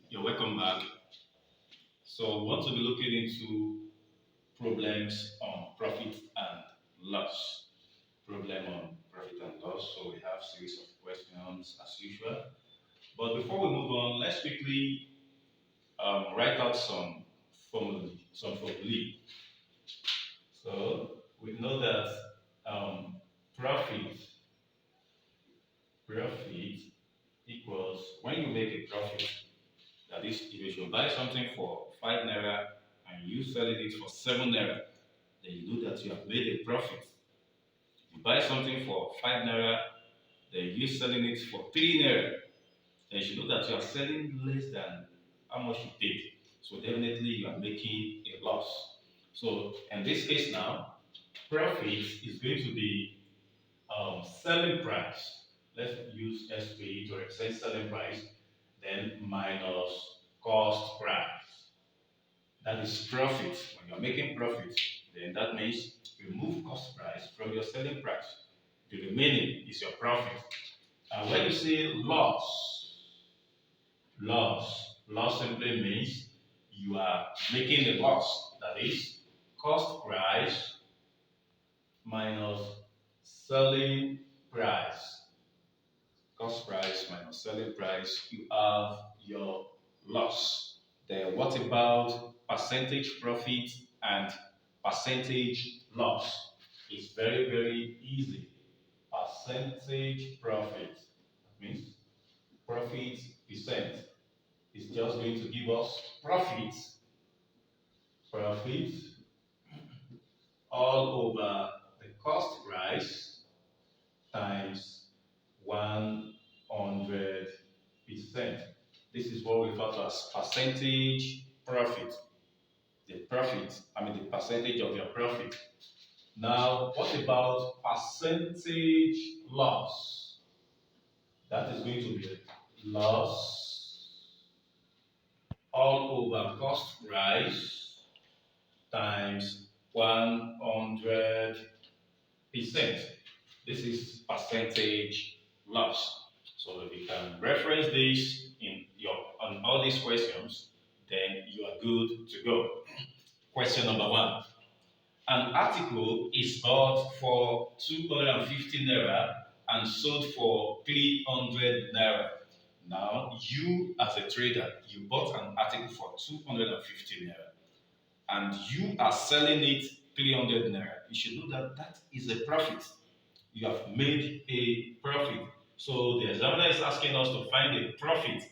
You're welcome back. So, we want to be looking into problems on profit and loss. Problem on profit and loss. So, we have series of questions as usual. But before we move on, let's quickly write out some formulae. So, we know that um, profit profit equals when you make a profit. That is, if you should buy something for 5 naira and you selling it for 7 naira, then you know that you have made a profit. You buy something for 5 naira, then you selling it for 3 naira, then you should know that you are selling less than how much you paid. So definitely you are making a loss. So in this case now, profit is going to be selling price. Let's use SP to represent selling price, then minus cost price. That is profit. When you're making profit, then that means remove cost price from your selling price. The remaining is your profit. And when you say loss simply means you are making a loss. That is cost price minus selling price. Cost price minus selling price, you have your loss. Then what about percentage profit and percentage loss? It's very, very easy. Percentage profit means profit percent is just going to give us profit all over the cost price times 100%. This is what we refer to as percentage profit. The percentage of your profit. Now, what about percentage loss? That is going to be loss all over cost price times 100%. This is percentage loss. So if you can reference this in your on all these questions, then you are good to go. Question number one. An article is bought for 250 naira and sold for 300 naira. Now, you as a trader, you bought an article for 250 naira and you are selling it 300 naira. You should know that that is a profit. You have made a profit. So the examiner is asking us to find a profit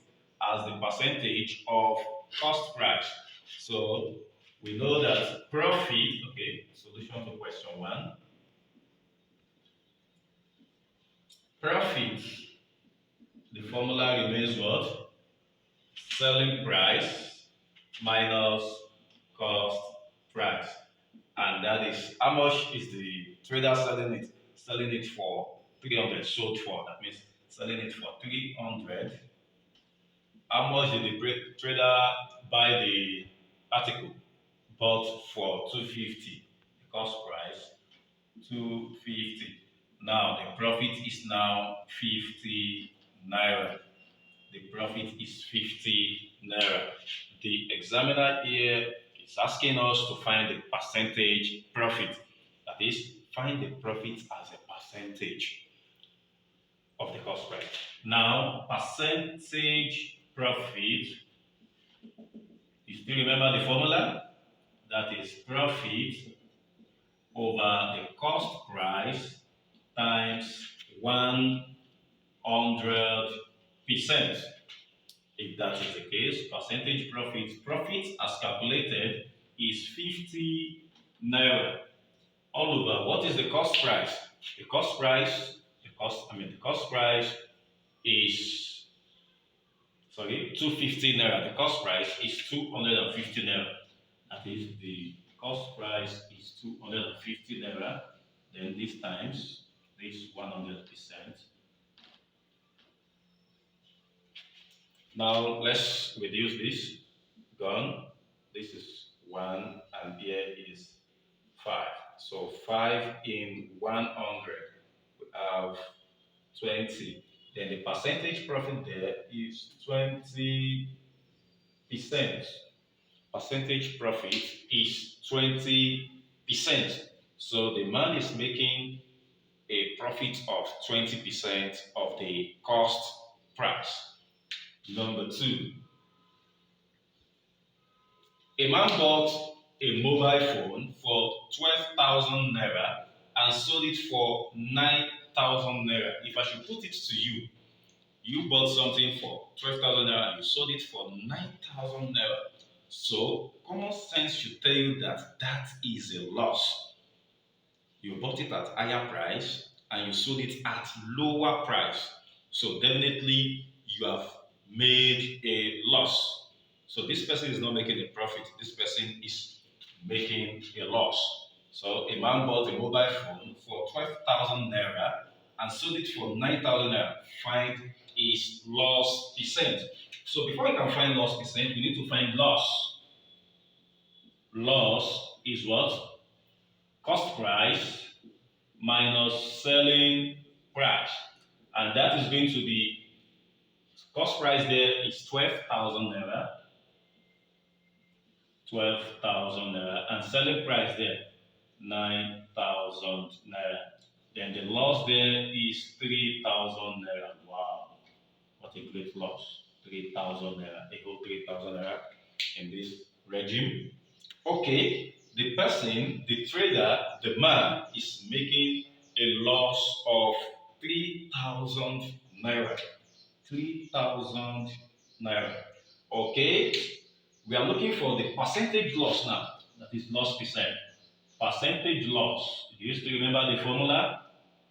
as the percentage of cost price. So we know that profit, okay, solution to question one. Profit, the formula remains what? Selling price minus cost price. And that is how much is the trader selling it? Selling it for 300, sold for. That means selling it for 300. How much did the trader buy the article? Bought for 250. The cost price 250. Now the profit is now 50 naira. The profit is 50 naira. The examiner here is asking us to find the percentage profit. That is, find the profit as a percentage of the cost price. Now, percentage profit, you still remember the formula? That is profit over the cost price times 100%. If that is the case, percentage profit as calculated is 50 naira. All over, what is the cost price? The cost price, the cost price is, 250 naira. The cost price is 250 naira. That is, the cost price is 250 naira. Then this times this 100%. Now let's reduce this. Gone. This is 1 and here is 5. So 5 in 100 we have 20. Then the percentage profit there is 20%. percentage profit is 20%. So the man is making a profit of 20% of the cost price. Number two, a man bought a mobile phone for 12,000 naira and sold it for 9,000 naira. If I should put it to you, you bought something for 12,000 naira and you sold it for 9,000 naira. So common sense should tell you that that is a loss. You bought it at higher price and you sold it at lower price. So definitely you have made a loss. So this person is not making a profit. This person is making a loss. So a man bought a mobile phone for 12,000 naira and sold it for 9,000 naira. Find is loss percent. So before you can find loss percent, we need to find loss. Loss is what? Cost price minus selling price. And that is going to be, cost price there is 12,000 naira. 12,000 naira. And selling price there, 9,000 naira. Then the loss there is 3,000 naira. Wow, what a great loss. 3,000 naira, a whole 3,000 naira in this regime. Okay, the person, the trader, the man is making a loss of 3,000 naira. 3,000 naira. Okay, we are looking for the percentage loss now. That is loss percent. Percentage loss. Do you still remember the formula?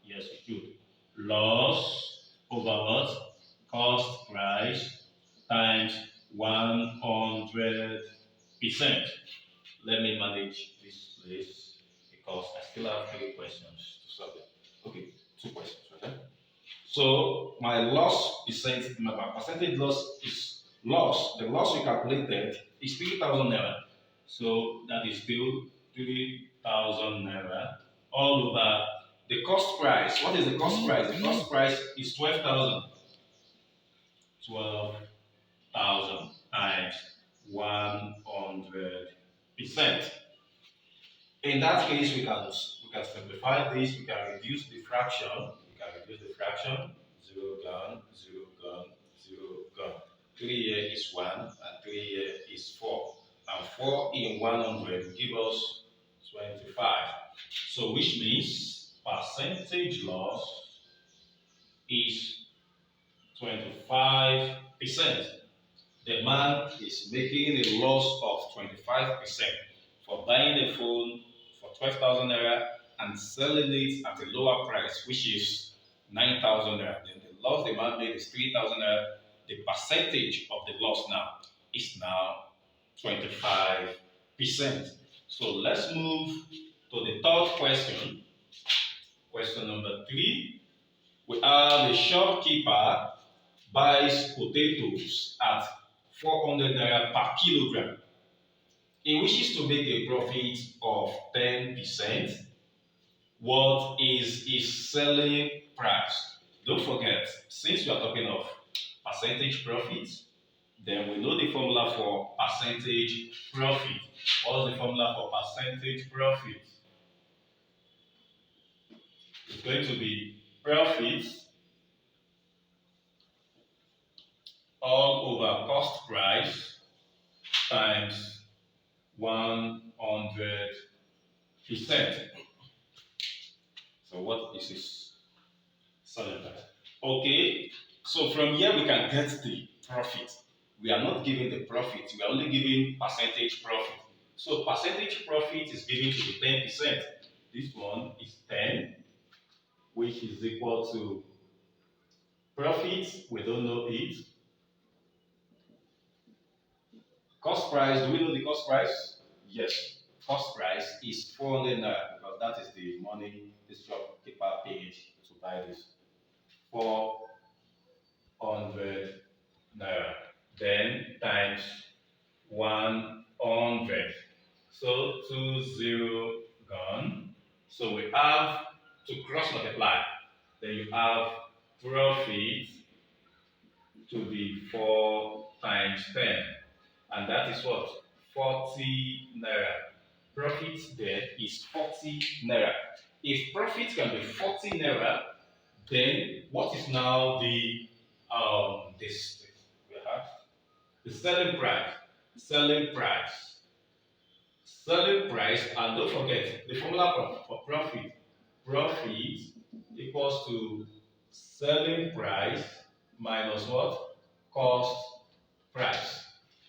Yes, you do. Loss over what? Cost price times 100%. Let me manage this place because I still have 3 questions to solve it. Okay, 2 questions, okay? So my loss percent, my percentage loss is loss. The loss we calculated is 3,000 naira. So that is still 3,000 naira all over the cost price. What is the cost price? The cost price is 12,000. 12,000 times 100%. In that case, we can simplify this. We can reduce the fraction. 0 gone, 0 gone, 0 gone. 3 here is 1 and 3 here is 4. And 4 in 100 will give us 25. So which means percentage loss is 25%. The man is making a loss of 25% for buying a phone for 12,000 naira and selling it at a lower price, which is 9,000 naira. Then the loss the man made is 3,000 naira. The percentage of the loss now is now 25%. So let's move to the third question. Question number 3. We have a shopkeeper buys potatoes at 400 naira per kilogram. He wishes to make a profit of 10%. What is his selling price? Don't forget, since we are talking of percentage profit, then we know the formula for percentage profit. What's the formula for percentage profit? It's going to be profit all over cost price times 100%. So what is this selling price? Okay, so from here we can get the profit. We are not giving the profit, we are only giving percentage profit. So percentage profit is given to the 10%. This one is 10, which is equal to profit, we don't know it. Cost price, do we know the cost price? Yes. Cost price is 400 naira because that is the money this shopkeeper paid to buy this. 400 naira. Then times 100. So 20 gone. So we have to cross multiply. Then you have profit to be 4 times 10. and that is what? 40 naira. Profit there is 40 naira. If profit can be 40 naira, then what is now this we have the selling price? Selling price. Selling price, and don't forget the formula for profit. Profit equals to selling price minus what? Cost price.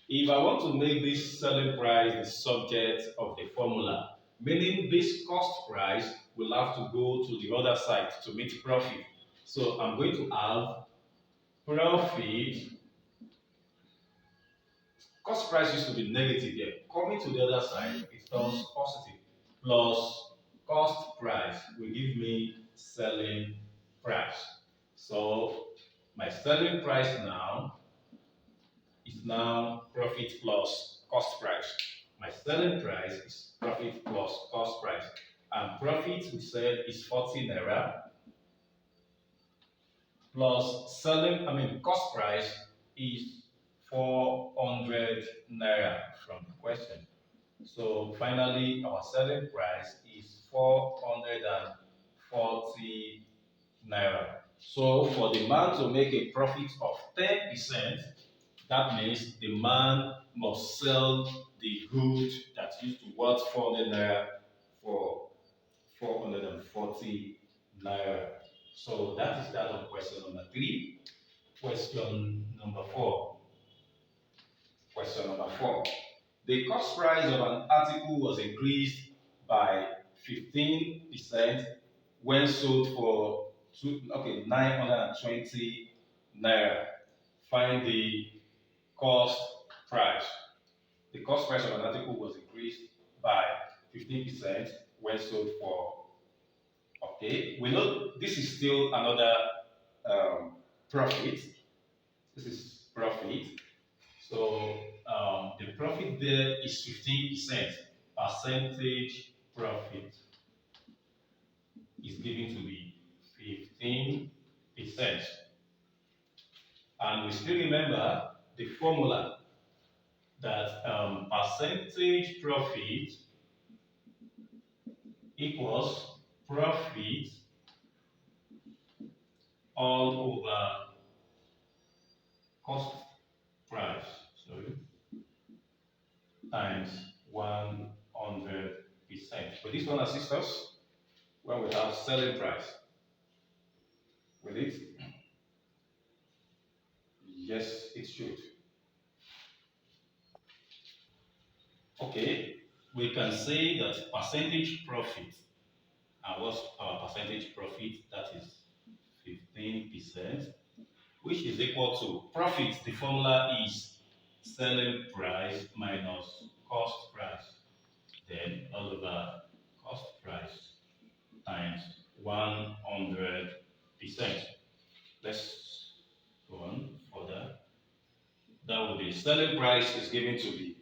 If I want to make this selling price the subject of the formula, meaning this cost price will have to go to the other side to meet profit. So I'm going to have profit. Cost price used to be negative here. Coming to the other side, it turns positive. Plus cost price will give me selling price. So my selling price now is now profit plus cost price. My selling price is profit plus cost price. And profit, we said, is 40 naira plus cost price is 400 naira from the question. So finally, our selling price is 440 naira. So for the man to make a profit of 10%, that means the man must sell the good that used to worth 400 naira for 440 naira. So that is that on question number 3. Question number 4. Question number 4. The cost price of an article was increased by 15% when sold for 920 naira. Find the cost price. The cost price of an article was increased by 15% when sold for. Okay, we know this is still another profit. This is profit. So the profit there is 15%. Percentage profit is given to be 15%. And we still remember the formula that percentage profit equals profit all over cost price, times 100%. Will this one assist us when we have selling price? Will it? Yes, it should. Okay, we can say that percentage profit, and what's our percentage profit? That is 15%, which is equal to profit. The formula is selling price minus cost price, then all over cost price times 100%. Let's go on further. That will be selling price is given to be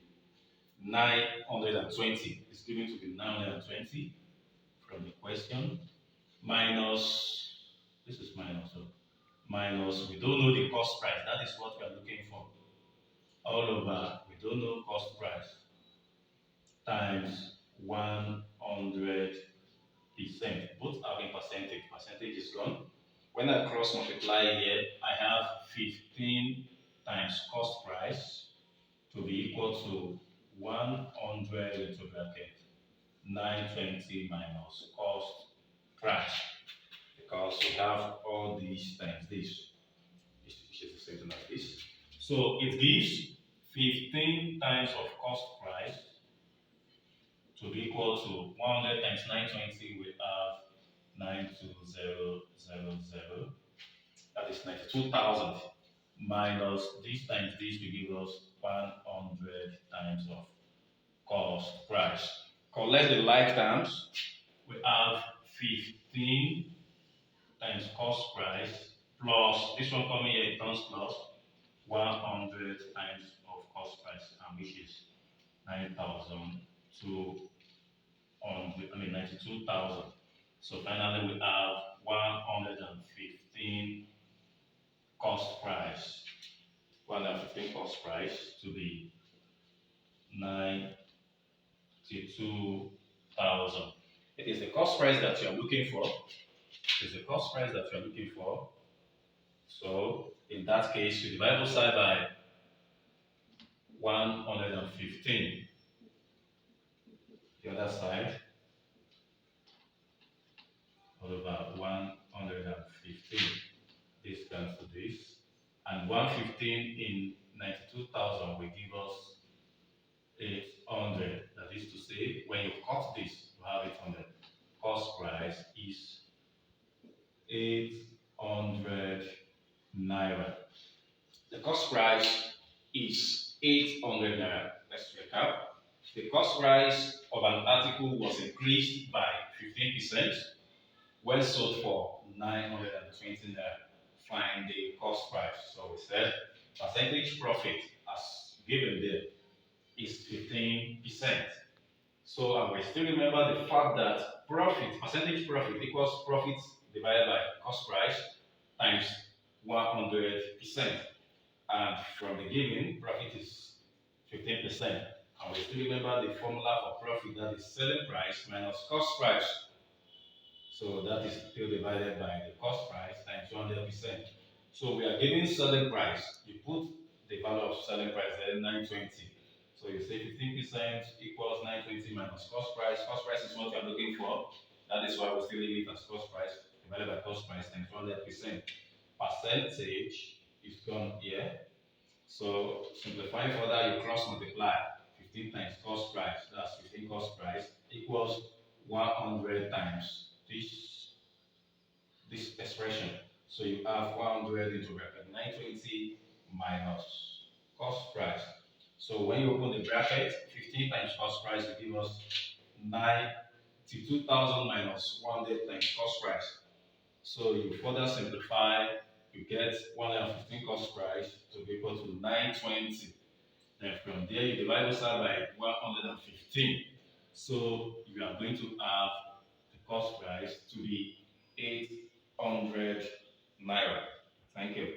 920. It's given to be 920 from the question minus, this is minus, so minus, we don't know the cost price. That is what we are looking for. All over, we don't know cost price times 100%. Both are in percentage. Percentage is gone. When I cross multiply here, I have 15 times cost price to be equal to 100 into bracket 920 minus cost price, because we have all these times this, which is the same as this. So it gives 15 times of cost price to be equal to 100 times 920. We have 92000. That is 92,000 minus this times this will give us 100 times of cost price. Collect the like terms. We have 15 times cost price plus this one coming here, it turns plus 100 times of cost price, and which is 92,000. So finally we have 115 cost price. 115 cost price to be 92,000. It is the cost price that you are looking for. It is the cost price that you are looking for. So in that case, you divide both side by 115. The other side over 115. This comes to this. And 115 in 92,000 will give us 800. That is to say, when you cut this, you have 800. Cost price is 800 naira. The cost price is 800 naira. Let's recap. The cost price of an article was increased by 15% when sold for 920 naira. Find the cost price. So we said percentage profit as given there is 15%. So and we still remember the fact that profit, percentage profit equals profit divided by cost price times 100%. And from the given, profit is 15%. And we still remember the formula for profit, that is selling price minus cost price. So that is still divided by the cost price times 100%. So we are giving selling price. You put the value of selling price there, 920. So you say 15% equals 920 minus cost price. Cost price is what you are looking for. That is why we still leave it as cost price divided by cost price times 100%. Percentage is gone here. So simplifying further, you cross multiply 15 times cost price, that's 15 cost price, equals 100 times this expression. So you have 100 into bracket 920 minus cost price. So when you open the bracket, 15 times cost price will give us 92,000 minus 100 times cost price. So you further simplify, you get 115 cost price to be equal to 920. Then from there, you divide both sides by 115. So you are going to have the cost price to be 800 naira. Thank you.